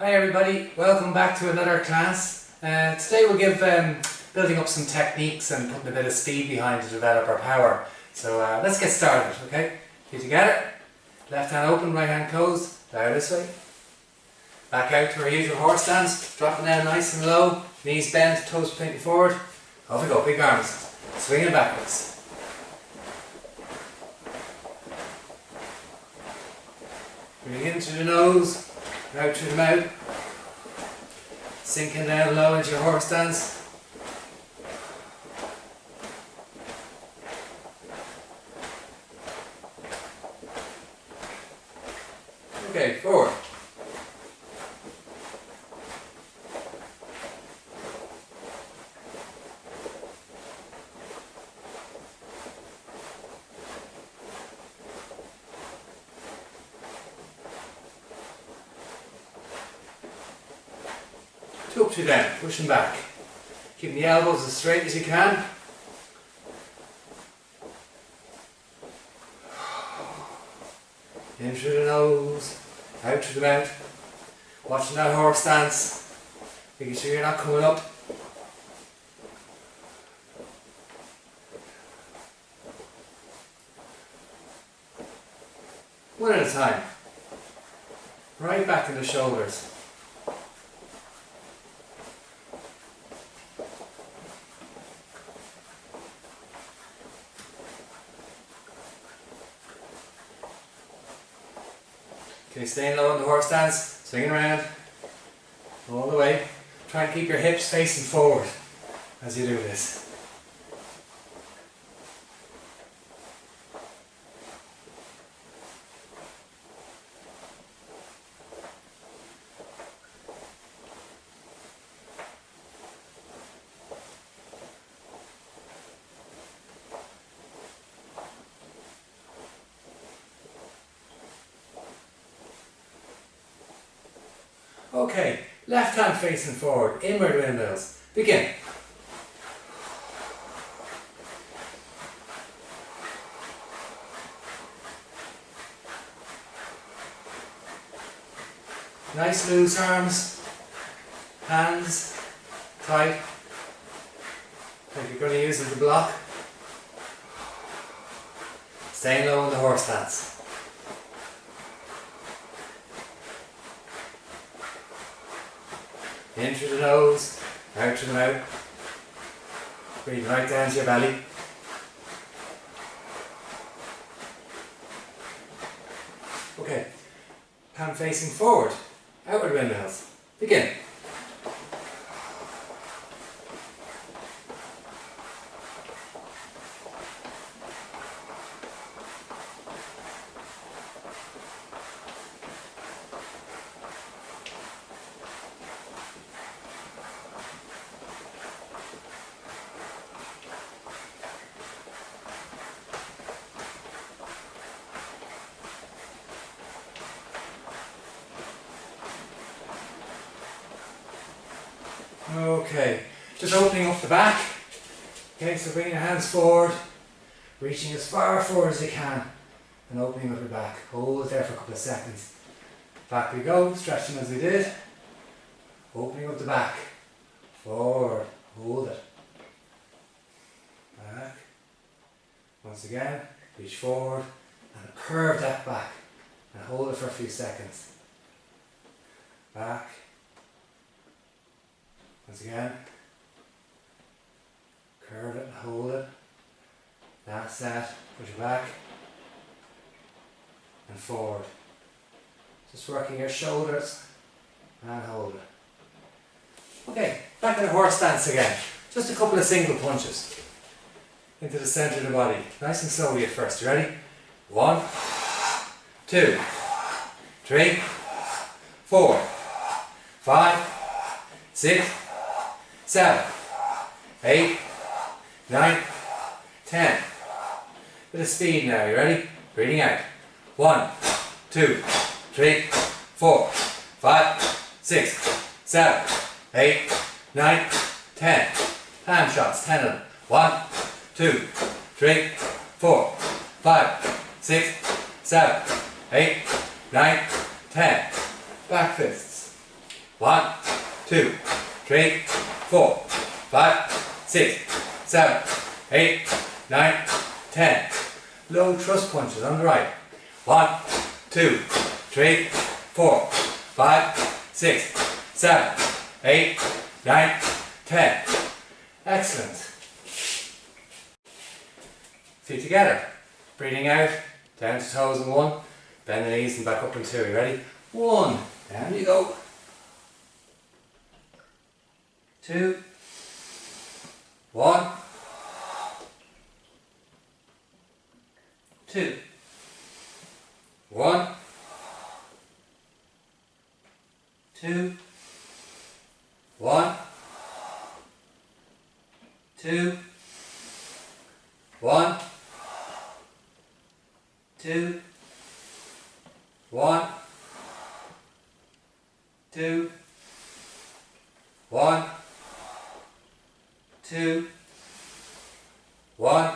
Hi everybody, welcome back to another class. Today we'll give building up some techniques and putting a bit of speed behind to develop our power. So let's get started, okay? Feet together, left hand open, right hand closed, down this way. Back out to our usual horse stance, dropping down nice and low, knees bent, toes pointing forward. Off we go, big arms, swinging backwards. Breathing in through the nose. Out through the mouth, sinking down low into your horse stance. Okay, forward. Two up, two down, pushing back. Keeping the elbows as straight as you can. In through the nose, out through the mouth. Watching that horse stance. Making sure you're not coming up. One at a time. Right back in the shoulders. Okay, staying low in the horse stance, swinging around, all the way. Try and keep your hips facing forward as you do this. Okay, left hand facing forward, inward windmills. Begin. Nice loose arms, hands tight, like you're going to use as a block. Staying low in the horse stance. In through the nose, out through the mouth. Breathe right down to your belly. Okay, hand facing forward, outward windmills. Begin. Okay, just opening up the back. Okay, so bring your hands forward, reaching as far forward as you can and opening up your back. Hold it there for a couple of seconds. Back we go, stretching as we did. Opening up the back. Forward, hold it. Back. Once again, reach forward and curve that back and hold it for a few seconds. Back. Once again, curve it and hold it. That's that. Push it back and forward. Just working your shoulders and hold it. Okay, back in the horse stance again. Just a couple of single punches into the centre of the body. Nice and slowly at first. You ready? 1, 2, 3, 4, 5, 6, 7, 8, 9, 10. Bit of speed now, you ready? Breathing out. 1, 2, 3, 4, 5, 6, 7, 8, 9, 10. Hand shots, 10 of them. 1, 2, 3, 4, 5, 6, 7, 8, 9, 10. Back fists. 1, 2, 3, 4, 5, 6, 7, 8, 9, 10. Low thrust punches on the right. 1, 2, 3, 4, 5, 6, 7, 8, 9, 10. Excellent. Feet together. Breathing out, down to toes in 1, bend the knees and back up in 2. You ready? 1, down you go. 2, 1, 2, 1, 2, 1, 2, 1, 2, 1, 2, 1, 2, 1.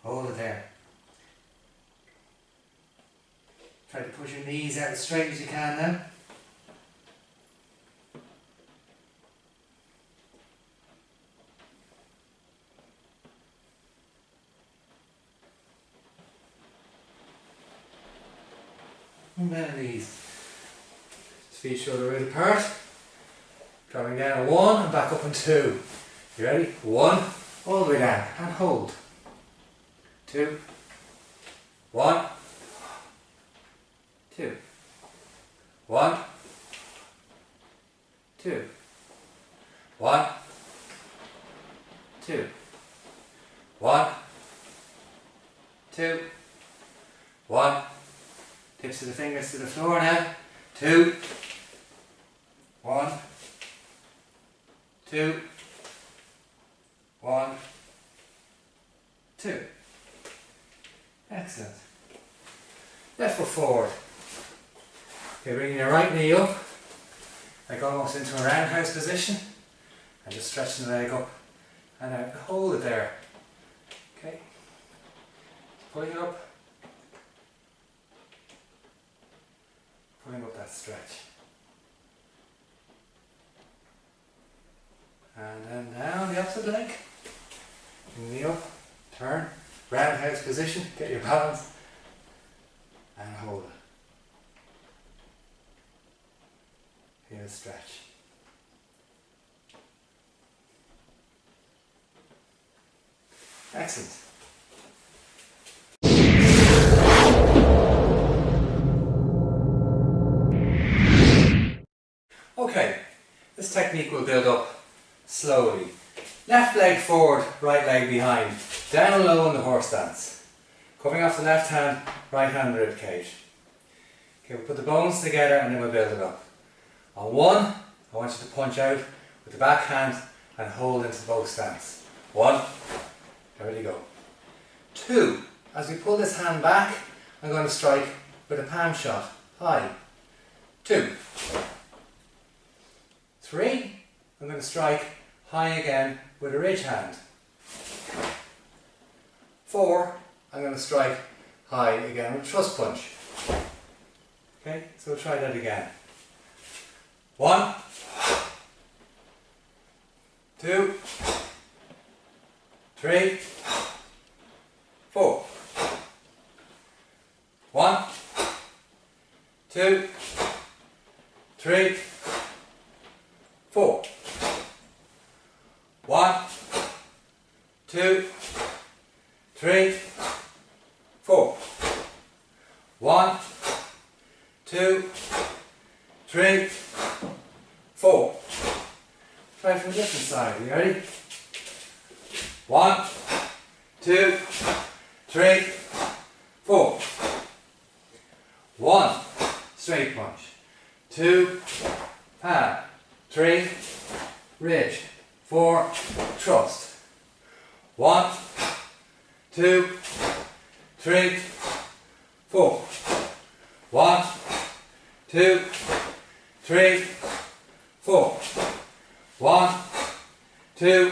Hold it there. Try to push your knees out as straight as you can now. And bend the knees. Feet shoulder width apart. Dropping down 1 and back up in 2. You ready? 1, all the way down and hold. 2, 1, 2, 1, 2, 1, 2, 1, 2, 1. Tips of the fingers to the floor now. 2, 1, 2, 1, 2. Excellent. Left foot forward. Okay, bringing your right knee up, like almost into a roundhouse position, and just stretching the leg up and out. Hold it there. Okay. Pulling it up. Pulling up that stretch. And then down the opposite leg. Knee up, turn, roundhouse position, get your balance, and hold it. Feel the stretch. Excellent. Okay, this technique will build up slowly. Left leg forward, right leg behind. Down and low in the horse stance. Coming off the left hand, right hand rib cage. Okay, we'll put the bones together and then we'll build it up. On 1, I want you to punch out with the back hand and hold into the bow stance. 1, there you go. 2, as we pull this hand back, I'm going to strike with a palm shot, high. 2. 3, I'm going to strike high again with a ridge hand. 4, I'm going to strike high again with a thrust punch. Okay, so we'll try that again. 1, 2, 3, 4. 1, 2, 3, 4. 1, 2, 3, 4. 1, 2, 3, 4. Try from a different side. You ready? 1, 2, 3, 4. 1, straight punch. 2, palm. 3, ridge. 4, thrust. 1, 2, 3, 4. 1, 2, 3, 4. 1, 2,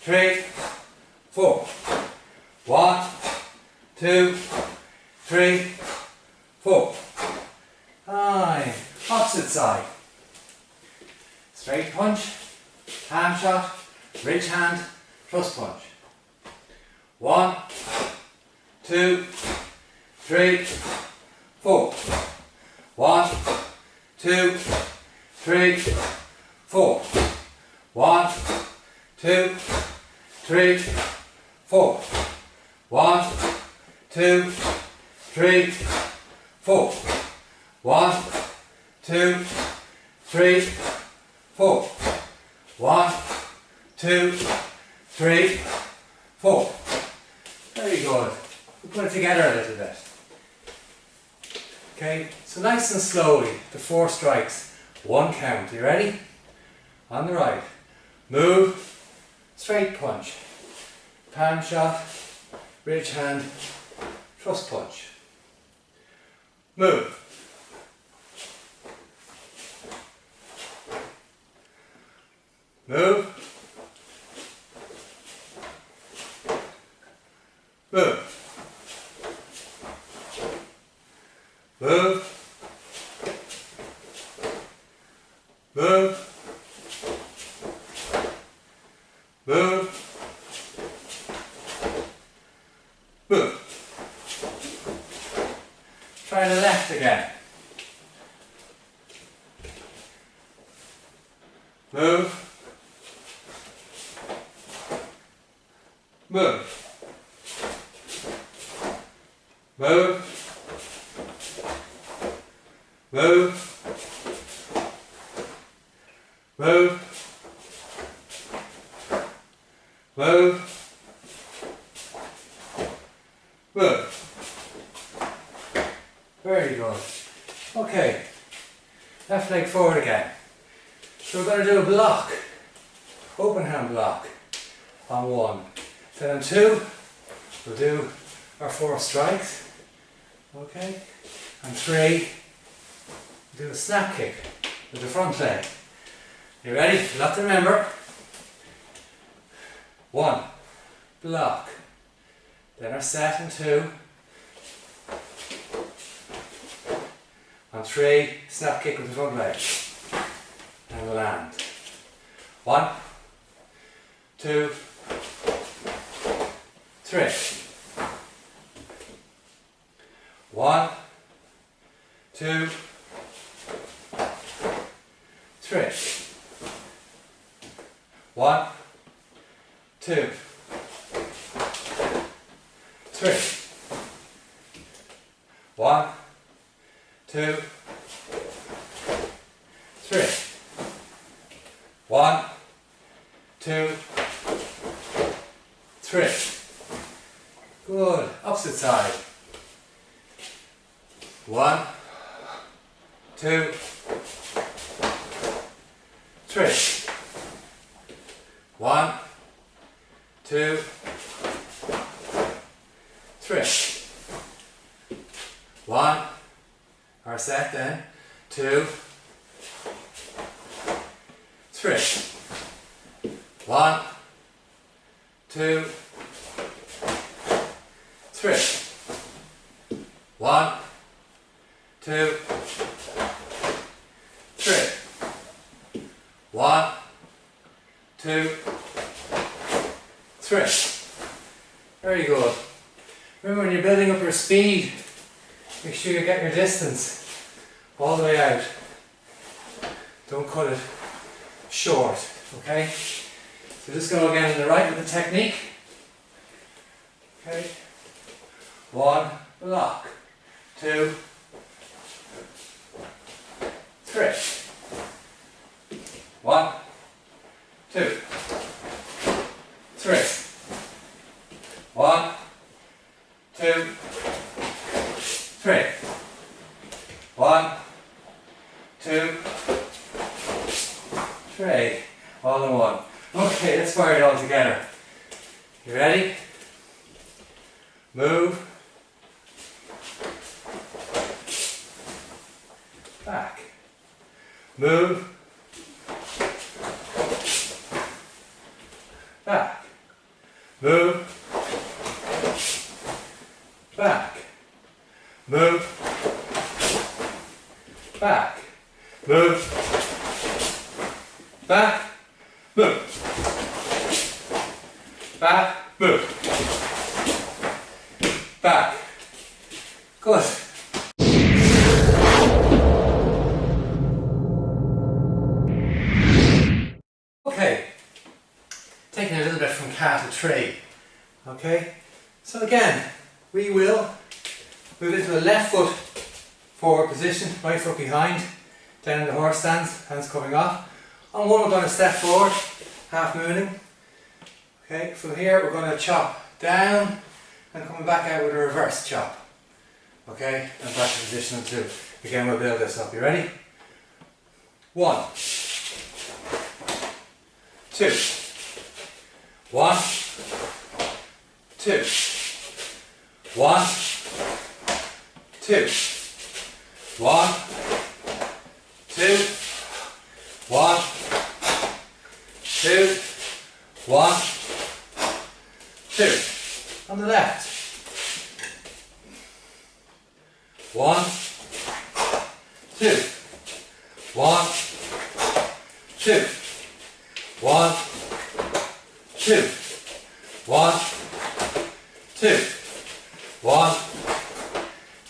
3, 4. 1, 2, 3, 4. Aye. Opposite side. Straight punch, palm shot, ridge hand, thrust punch. 1, 2, 3, 4. 1, 2, 3, 4. 1, 2, 3, 4. 1, 2, 3, 4. 1, 2, 3, 4. 1, 2, 3, 4. Very good. We'll put it together a little bit. Okay, so nice and slowly, the 4 strikes, 1 count. You ready? On the right. Move, straight punch, palm shot, ridge hand, thrust punch. Move. Move. Move. Move. Move. Move. Move. Try the left again. Move. Move. Move. Move. Move. Move. Move. Very good. Okay. Left leg forward again. So we're going to do a block. Open hand block on 1. Then on 2, we'll do our 4 strikes. Okay. And 3, we'll do a snap kick with the front leg. You ready? You have to remember. 1, block. Then our set and 2. On 3, snap kick with the front leg. And we'll land. 1, 2, 3. 1, 2, 3. 1, 2, 3. 1, 2, 3. 1, 2, 3. Good. Opposite side. 1, 2, 3. 1, 2, 3. 1. Our set then. 2, 3. 1, 2, 3. 1, 2, 3. 1, 2, 3. Very good. Remember, when you're building up your speed, make sure you get your distance all the way out. Don't cut it short, okay? So just go again on the right with the technique. Okay. 1, block. 2, 3. 1, 2, 3. 1, 2, 3. 1, 2, 3. All in one. Okay, let's fire it all together. You ready? Move. Back. Move. Back. Move. Back. Move. Back. move, back, move, back, move, back. Good. Okay, taking a little bit from cat to tree. Okay, so again, we will move into a left foot forward position, right foot behind, down in the horse stance, hands coming off. On one, we're going to step forward, half mooning. Okay, from here, we're going to chop down and coming back out with a reverse chop. Okay, and back to position on 2. Again, we'll build this up. You ready? 1, 2, 1, 2, 1, 2, 1, 2, 1, 2, 1, 2. On the left. 1, 2, 1, 2, 1, 2, 1, 2, 1,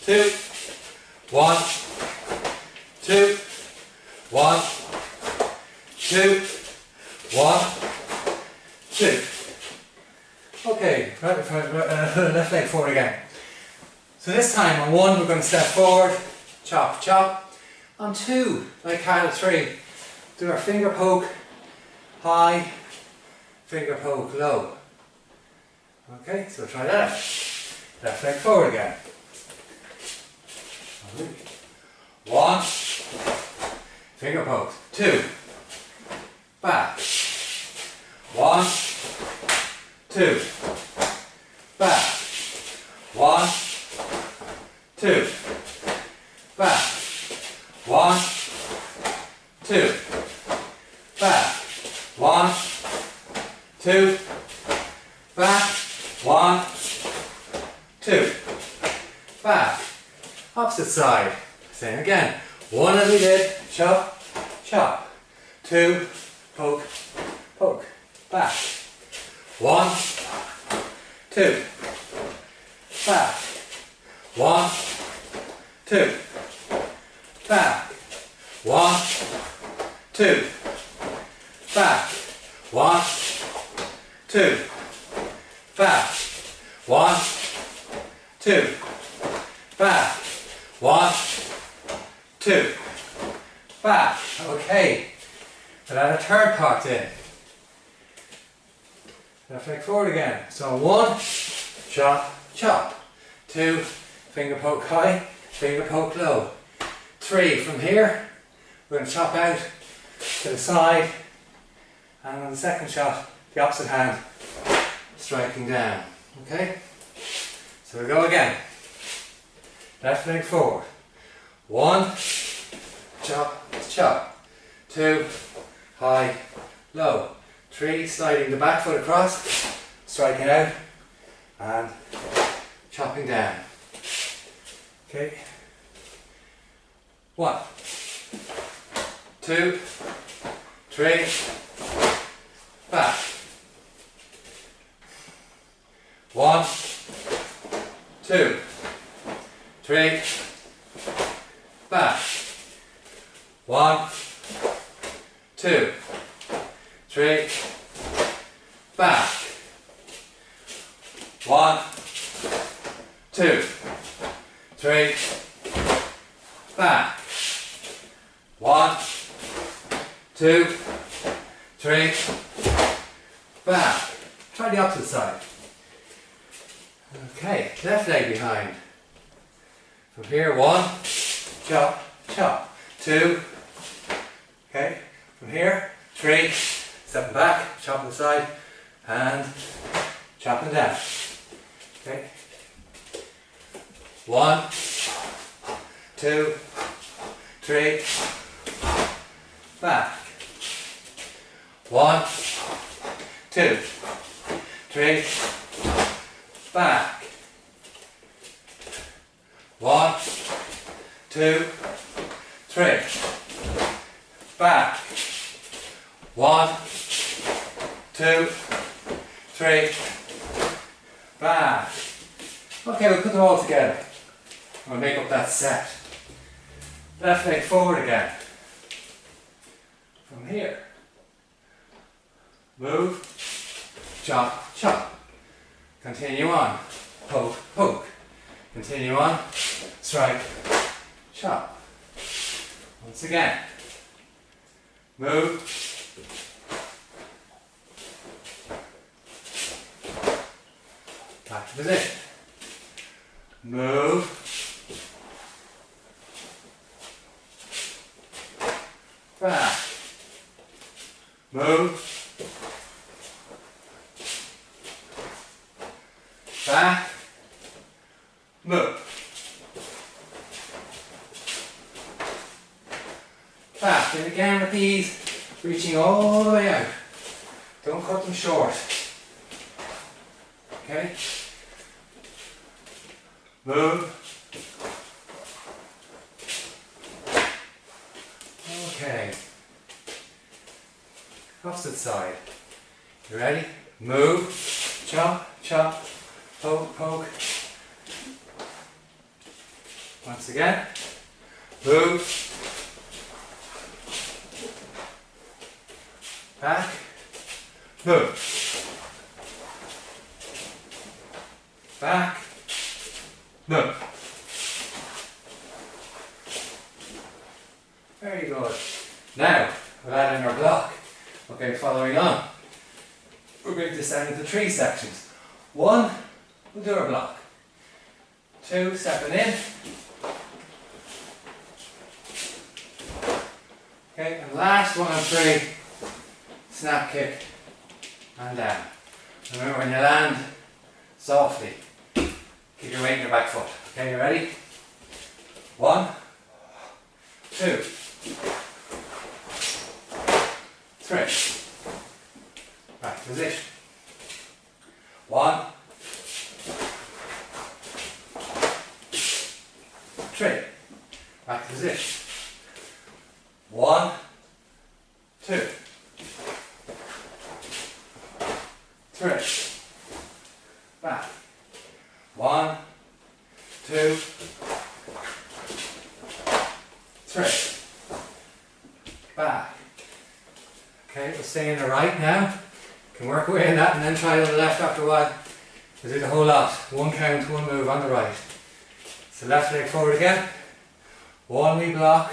2, 1, 2, 1, 2, 1, 2. Okay, left leg forward again. So this time on 1 we're going to step forward, chop, chop. On 2, like cat of 3, do our finger poke high, finger poke low. Okay, so try that out. Left leg forward again. 1, finger poke. 2, back. 1, 2, back. 1, 2, back. 1, 2, back. 1, 2, back. 1, 2, back. Opposite side. Same again. 1 as we did. Chop, chop. 2, poke, poke. Back. 1, 2, back. 1, 2, back. 1, 2, back. 1, 2, back. 1, 2, back. 1, 2, back. Okay. So add a third part in. Left leg forward again. So 1, chop, chop. 2, finger poke high, finger poke low. 3, from here, we're going to chop out to the side, and on the second shot, the opposite hand striking down. Okay? So we go again. Left leg forward. 1, chop, chop. 2, high, low. 3, sliding the back foot across, striking out, and chopping down. Okay. 1, 2, 3, back. 1, 2, 3, back. 1, 2, 3, back. 1, 2, 3, back. 1, 2, 3, back. Try the opposite side. Okay, left leg behind. From here, 1, chop, chop. 2, okay, from here, 3, stepping back, chopping the side, and chopping down. Okay. 1, 2, 3, back. 1, 2, 3, back. 1, 2, 3, back. 1, 2, 3, back. Okay, we'll put them all together. We'll make up that set. Left leg forward again. From here. Move, chop, chop. Continue on. Poke, poke. Continue on. Strike, chop. Once again. Move. Back to position. Move. Back. Move. Back. Move. Back. And again with these, reaching all the way out. Don't cut them short. Okay? Move. Okay. Opposite side. You ready? Move. Chop, chop. Poke, poke. Once again. Move. Back. Move. Back. Move. Very good. Now, we're adding our block. Okay, following on. We'll break this down into 3 sections. 1, we'll do our block. 2, stepping in. Okay, and last one on 3, snap kick and down. Remember, when you land softly, keep your weight in your back foot. Okay, you ready? 1, 2, 3. Back position. 1, 3. Back position. 1, 2, 3. Back. 1, 2, 3. Back. Okay, we'll stay in the right now. Can work away in that and then try on the left after a while. We'll do the whole lot. 1 count, 1 move on the right. So left leg forward again. 1 we block.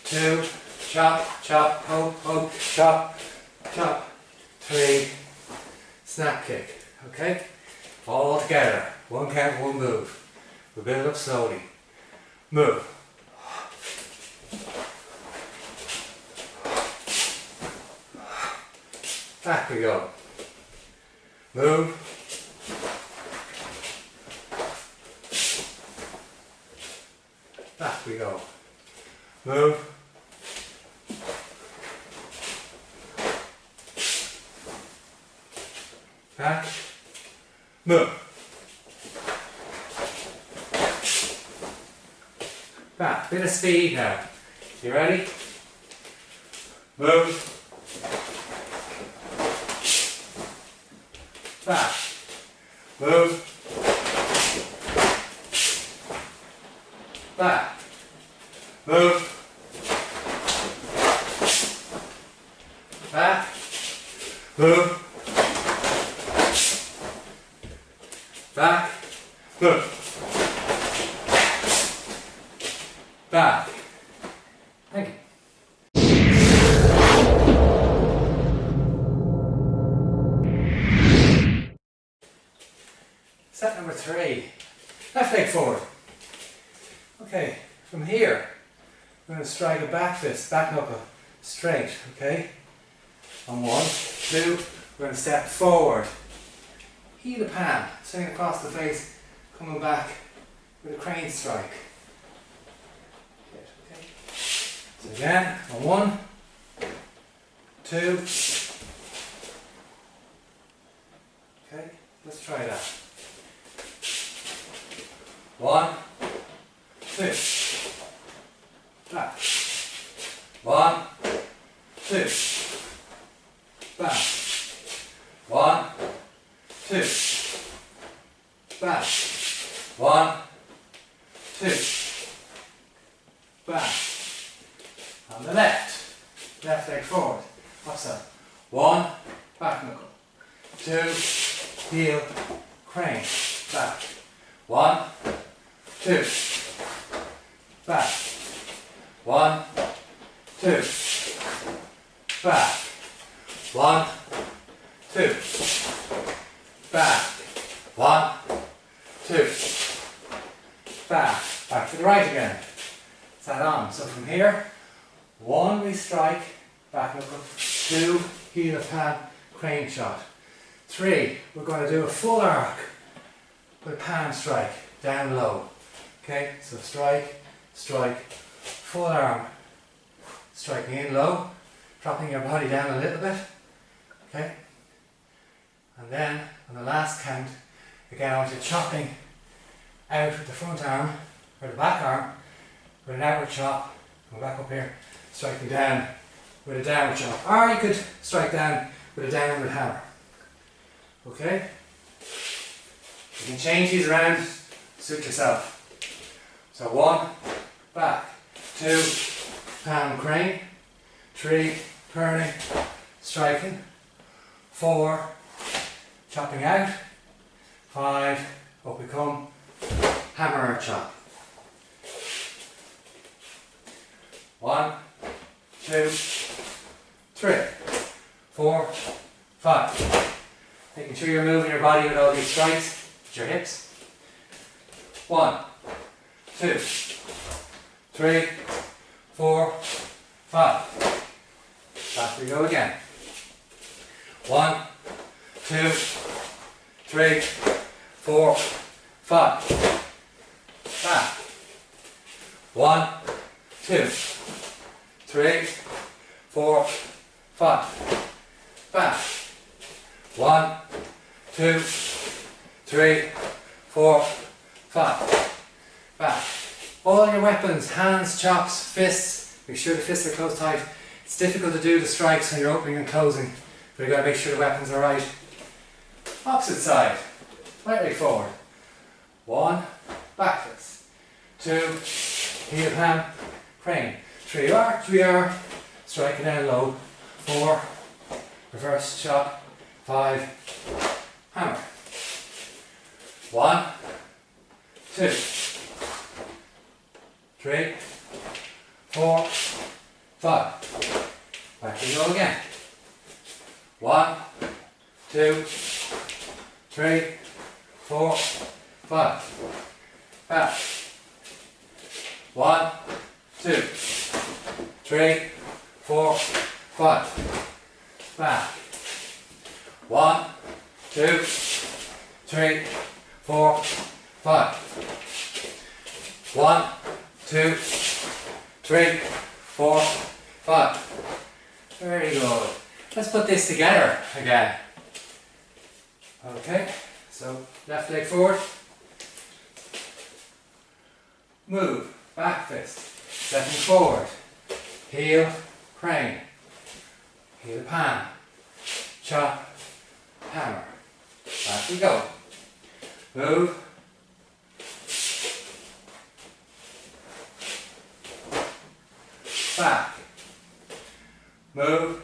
2, chop, chop, poke, poke, chop, chop. 3, snap kick. Okay? All together. 1 count, 1 move. We'll build up slowly. Move. Back we go. Move. Back we go. Move. Back. Move. Back. Bit of speed now. You ready? Move. Back. Move. Back. Move. Back. Move. Back. Move. Back. Thank you. Set number 3. Left leg forward. Okay, from here, we're going to strike a back fist, back knuckle, straight, okay? On 1, 2, we're going to step forward. Heel the palm, swing across the face, coming back with a crane strike. Okay. So again, on 1, 2. Okay, let's try that. 1, 2. Back. 1, 2, back, 1, 2, back, 1, 2, back. On the left leg forward, upside, 1, back knuckle, 2, heel, crane, back, 1, 2, back, 1, 2, back, 1, 2, back, 1, 2, back. Back to the right again. It's that on. So from here, 1 we strike, back knuckle, 2 heel of pan, crane shot. 3 we're going to do a full arc with a pan strike, down low. Okay, so strike, strike, full arm, striking in low, dropping your body down a little bit. Okay, and then on the last count, again I want you chopping out with the front arm or the back arm with an outward chop. Go back up here, striking down with a downward chop, or you could strike down with a downward hammer. Okay, you can change these around, suit yourself. So 1, back, 2, pan crane, 3, turning, striking, 4, chopping out, 5, up we come, hammer or chop. 1, 2, 3, 4, 5. Making sure you're moving your body with all these strikes, with your hips. 1, 2, 3, 4, 5. Back we go again. 1, 2, 3, 4, 5. Back. 1, 2, 3, 4, 5. Back. 1, 2, 3, 4, 5. Back. All your weapons, hands, chops, fists, make sure the fists are close tight. It's difficult to do the strikes when you're opening and closing, but you've got to make sure the weapons are right. Opposite side, right leg forward. 1, back fist. 2, heel pan, crane. 3 arc, we are striking down low. 4, reverse chop. 5, hammer. 1, 2, 3, 4, 5. Back we go again. 1, 2, 3, 4, 5. Back. 1, 2, 3, 4, 5. Back. 1, 2, 3, 4, 5. 1, 2, 3, 4, 5. Very good. Let's put this together again. Okay, so left leg forward. Move, back fist, stepping forward. Heel, crane. Heel pan. Chop, hammer. Back we go. Move. Back. Move.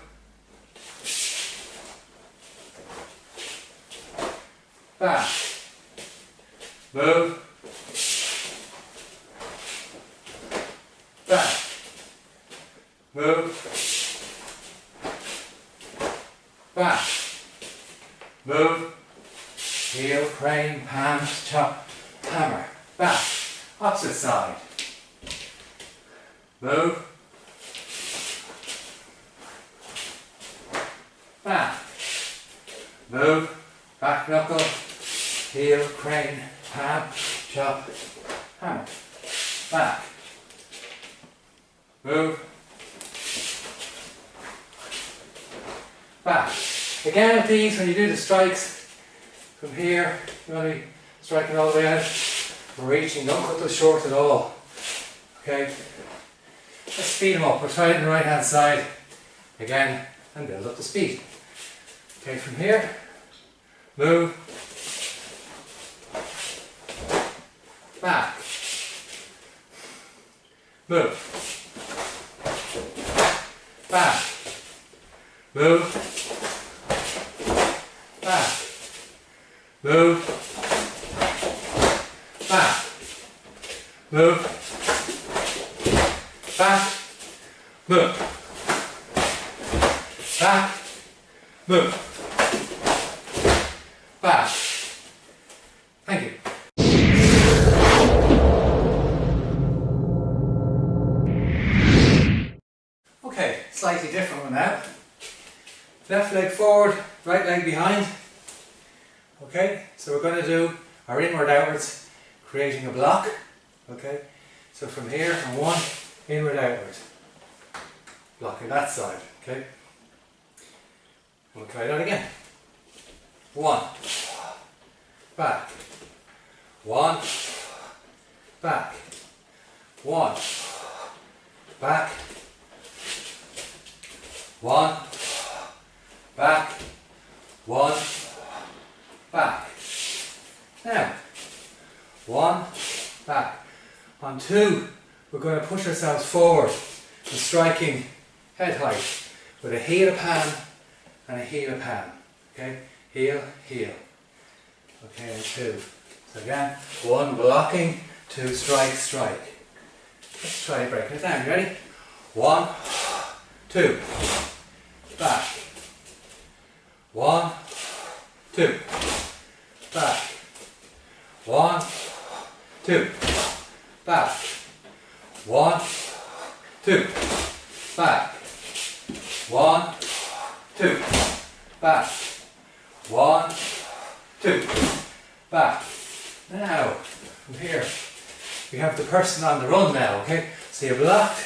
Back. Move. Back. Move. Back. Move. Heel, crane, pan, chop, hammer. Back. Opposite side. Move. Back. Move. Back knuckle. Heel, crane, pan, chop, hammer. Back. Move. Back. Again with these, when you do the strikes from here, you want to be striking all the way out. We're reaching, don't cut those short at all. Okay? Let's speed them up. We'll try it on the right hand side. again, and build up the speed. Okay, from here, move, back, move, back, move, back, move, back, move, back, move, back, move, back. Thank you. Okay, slightly different one now. Left leg forward, right leg behind. Okay, so we're going to do our inward outwards, creating a block. Okay, so from here on one, inward outward, blocking that side. Okay, we'll try that again. One, back, one, back, one, back, one, back, one, back. Now, one, back. On two, we're going to push ourselves forward and striking head height with a heel pan and a heel pan. Okay, heel, heel. Okay, and two. So again, one blocking, two strike, strike. Let's try breaking it down. You ready? One, two, back. One, two, back. One, two, back. One, two, back. One, two, back. One, two, back. Now, from here, we have the person on the run now, okay? So you're blocked,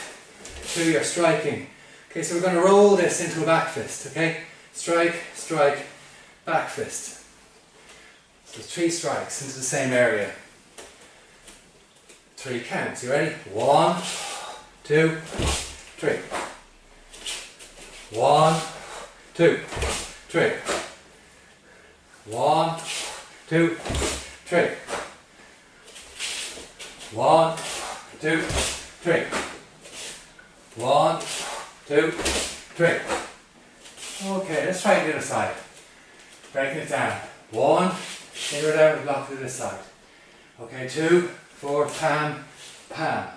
two you're striking. Okay, so we're going to roll this into a back fist, okay? Strike, strike, back fist. So 3 strikes into the same area. 3 counts. You ready? 1, 2, 3. 1, 2, 3. 1, 2, 3. 1, 2, 3. 1, 2, 3. Okay, let's try the other side. Breaking it down. 1, inward outward block to this side. Okay, 2, 4, pan, pan.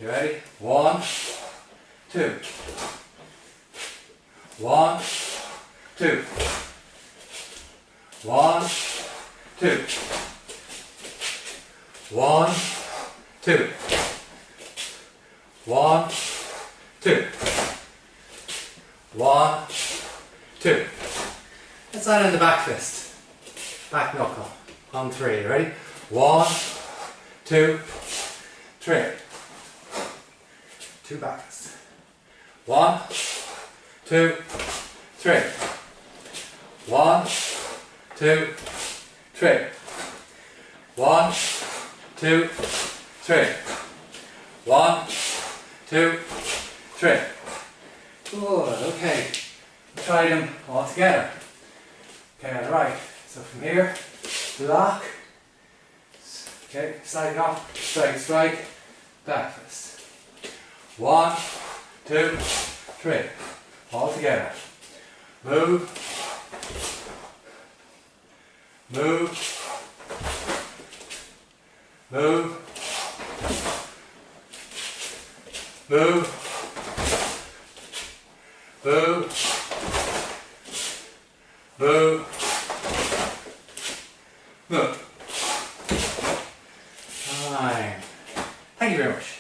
You ready? 1, 2. 1, 2. 1, 2. 1, 2. 1, 2. 1, 2. Let's add in the back fist. Back knuckle. On 3. You ready? 1, 2, 3. 2 back fists. 1, 2, 3. 1, 2, 3. 1, 2, 3. 1, 2, 3. Good, okay. Try them all together. Okay, on the right. So from here, block. Okay, sliding off, strike, strike, back fist. 1, 2, 3. All together. Move. Move. Move. Move. Move. Move. Move. Fine. Thank you very much.